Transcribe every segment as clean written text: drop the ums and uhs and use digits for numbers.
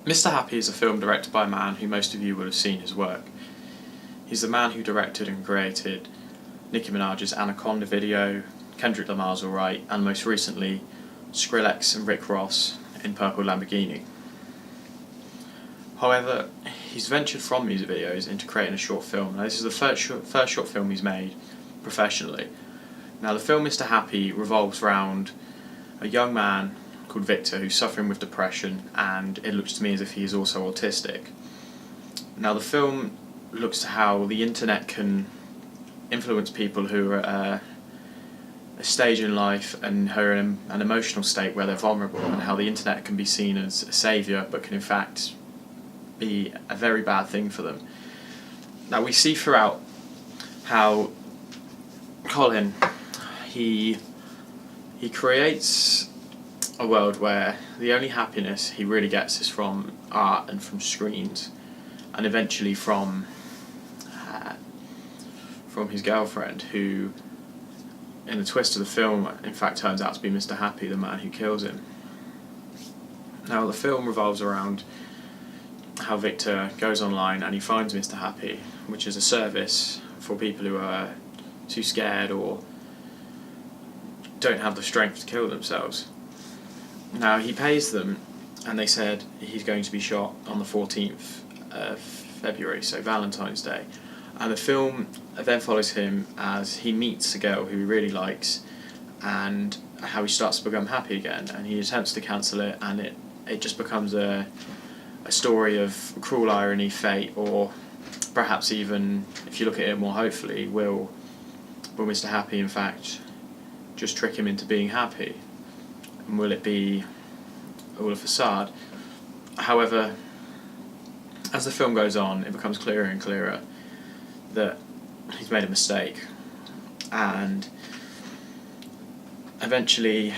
Mr. Happy is a film directed by a man who most of you will have seen his work. He's the man who directed and created Nicki Minaj's Anaconda video, Kendrick Lamar's Alright, and most recently Skrillex and Rick Ross in Purple Lamborghini. However, he's ventured from music videos into creating a short film. Now, this is the first short film he's made professionally. Now, the film Mr. Happy revolves around a young man called Victor who's suffering with depression, and it looks to me as if he is also autistic. Now, the film looks to how the internet can influence people who are at a stage in life and who are in an emotional state where they're vulnerable, and how the internet can be seen as a saviour but can in fact be a very bad thing for them. Now, we see throughout how Colin, he creates a world where the only happiness he really gets is from art and from screens, and eventually from his girlfriend, who in the twist of the film in fact turns out to be Mr. Happy, the man who kills him. Now, the film revolves around how Victor goes online and he finds Mr. Happy, which is a service for people who are too scared or don't have the strength to kill themselves. Now, he pays them, and they said he's going to be shot on the 14th of February, so Valentine's Day. And the film then follows him as he meets a girl who he really likes, and how he starts to become happy again, and he attempts to cancel it, and it just becomes a story of cruel irony, fate, or perhaps even, if you look at it more hopefully, will Mr. Happy in fact just trick him into being happy? And will it be all a facade? However, as the film goes on, it becomes clearer and clearer that he's made a mistake, and eventually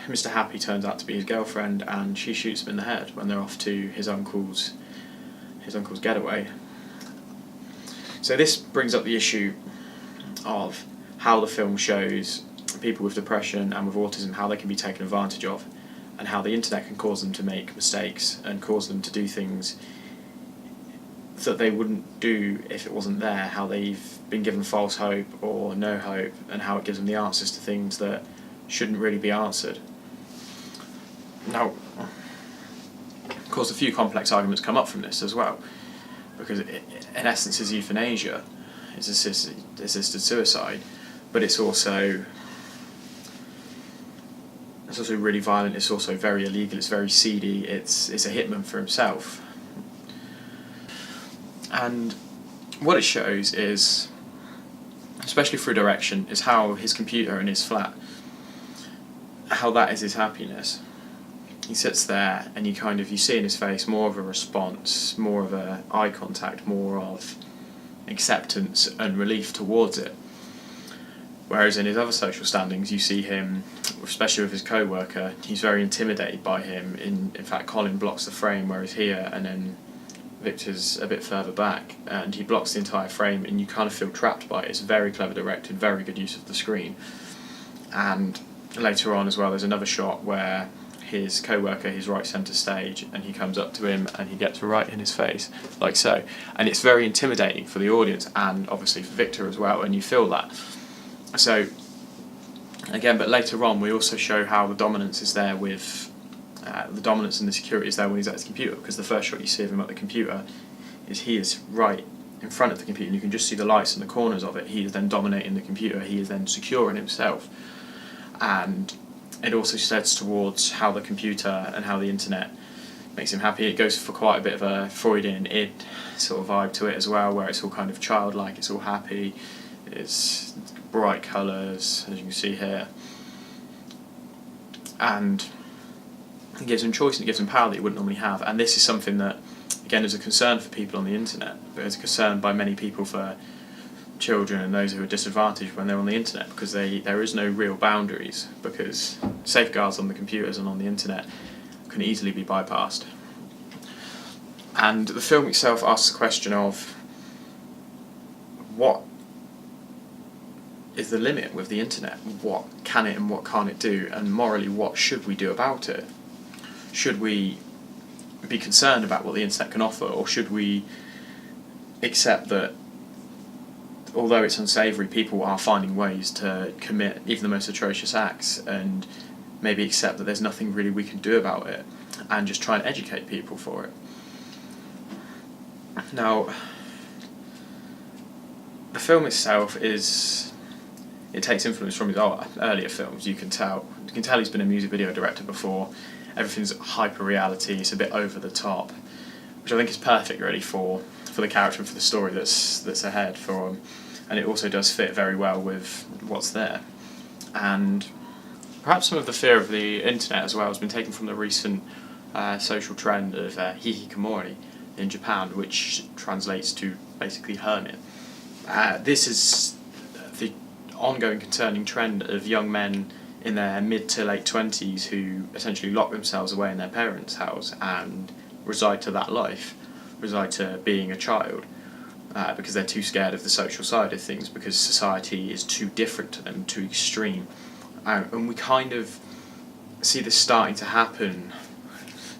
Mr. Happy turns out to be his girlfriend, and she shoots him in the head when they're off to his uncle's getaway. So this brings up the issue of how the film shows people with depression and with autism, how they can be taken advantage of, and how the internet can cause them to make mistakes and cause them to do things that they wouldn't do if it wasn't there, how they've been given false hope or no hope, and how it gives them the answers to things that shouldn't really be answered. Now, of course, a few complex arguments come up from this as well, because it, in essence, is euthanasia, it's assisted suicide, but it's also really violent, it's also very illegal, it's very seedy, it's a hitman for himself. And what it shows is, especially through direction, is how his computer in his flat, how that is his happiness. He sits there and you see in his face more of a response, more of a eye contact, more of acceptance and relief towards it. Whereas in his other social standings, you see him, especially with his co-worker, he's very intimidated by him. In fact, Colin blocks the frame, whereas here, and then Victor's a bit further back, and he blocks the entire frame, and you kind of feel trapped by it. It's very clever directed, very good use of the screen. And later on as well, there's another shot where his co-worker, he's right centre stage, and he comes up to him and he gets right in his face, like so. And it's very intimidating for the audience, and obviously for Victor as well, and you feel that. So, again, but later on we also show how the dominance is there with, the dominance and the security is there when he's at his computer, because the first shot you see of him at the computer is he is right in front of the computer, and you can just see the lights in the corners of it. He is then dominating the computer, he is then secure in himself. And it also sets towards how the computer and how the internet makes him happy. It goes for quite a bit of a Freudian id sort of vibe to it as well, where it's all kind of childlike, it's all happy, it's bright colours, as you can see here. And it gives him choice and it gives him power that he wouldn't normally have. And this is something that, again, is a concern for people on the internet, but it's a concern by many people for children and those who are disadvantaged when they're on the internet, because there is no real boundaries, because safeguards on the computers and on the internet can easily be bypassed. And the film itself asks the question of what is the limit with the internet? What can it and what can't it do? And morally, what should we do about it? Should we be concerned about what the internet can offer, or should we accept that although it's unsavoury, people are finding ways to commit even the most atrocious acts, and maybe accept that there's nothing really we can do about it, and just try and educate people for it. Now, the film itself it takes influence from his earlier films. You can tell he's been a music video director before. Everything's hyper reality. It's a bit over the top, which I think is perfect really for the character and for the story that's ahead for him. And it also does fit very well with what's there. And perhaps some of the fear of the internet as well has been taken from the recent social trend of hikikomori in Japan, which translates to basically hermit. This is the ongoing concerning trend of young men in their mid to late 20s who essentially lock themselves away in their parents' house and reside to being a child. Because they're too scared of the social side of things, because society is too different to them, too extreme. And we kind of see this starting to happen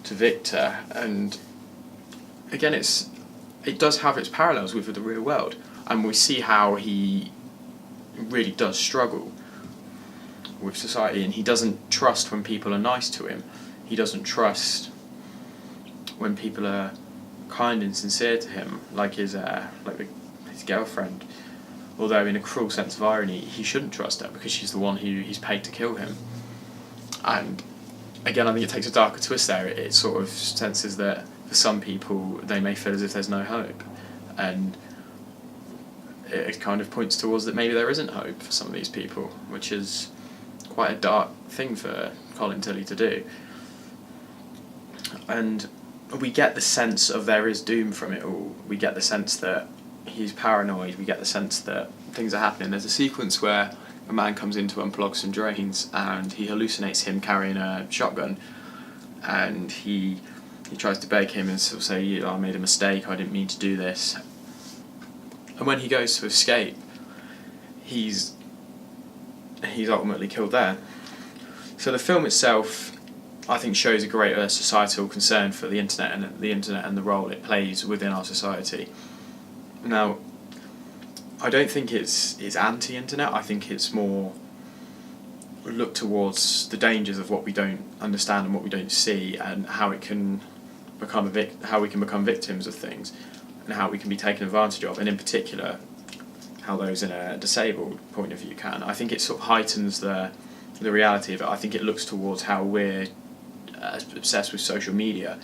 to Victor, and again it does have its parallels with the real world, and we see how he really does struggle with society, and he doesn't trust when people are nice to him. He doesn't trust when people are kind and sincere to him, like his girlfriend. Although in a cruel sense of irony, he shouldn't trust her because she's the one who he's paid to kill him. And again, I think it takes a darker twist there. It sort of senses that for some people they may feel as if there's no hope, and it kind of points towards that maybe there isn't hope for some of these people, which is quite a dark thing for Colin Tilley to do. And we get the sense of there is doom from it all. We get the sense that he's paranoid. We get the sense that things are happening. There's a sequence where a man comes in to unplug some drains and he hallucinates him carrying a shotgun, and he tries to beg him and sort of say, I made a mistake, I didn't mean to do this. And when he goes to escape, he's ultimately killed there. So the film itself, I think, shows a greater societal concern for the internet and the role it plays within our society. Now, I don't think it's anti-internet. I think it's more look towards the dangers of what we don't understand and what we don't see, and how it can how we can become victims of things, and how we can be taken advantage of, and in particular, how those in a disabled point of view can. I think it sort of heightens the reality of it. I think it looks towards how we're obsessed with social media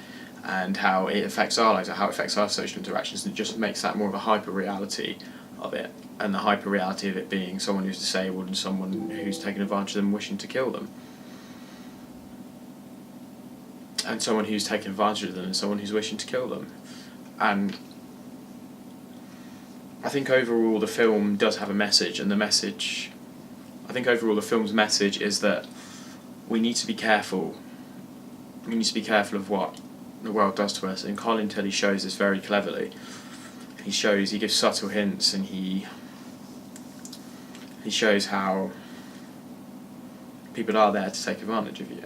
and how it affects our lives, or how it affects our social interactions, and it just makes that more of a hyper reality of it, and the hyper reality of it being someone who's disabled and someone who's taken advantage of them and wishing to kill them, and someone who's taken advantage of them and someone who's wishing to kill them. And I think overall the film does have a message, and I think overall the film's message is that we need to be careful. We need to be careful of what the world does to us, and Colin Tilley shows this very cleverly. He gives subtle hints, and he shows how people are there to take advantage of you.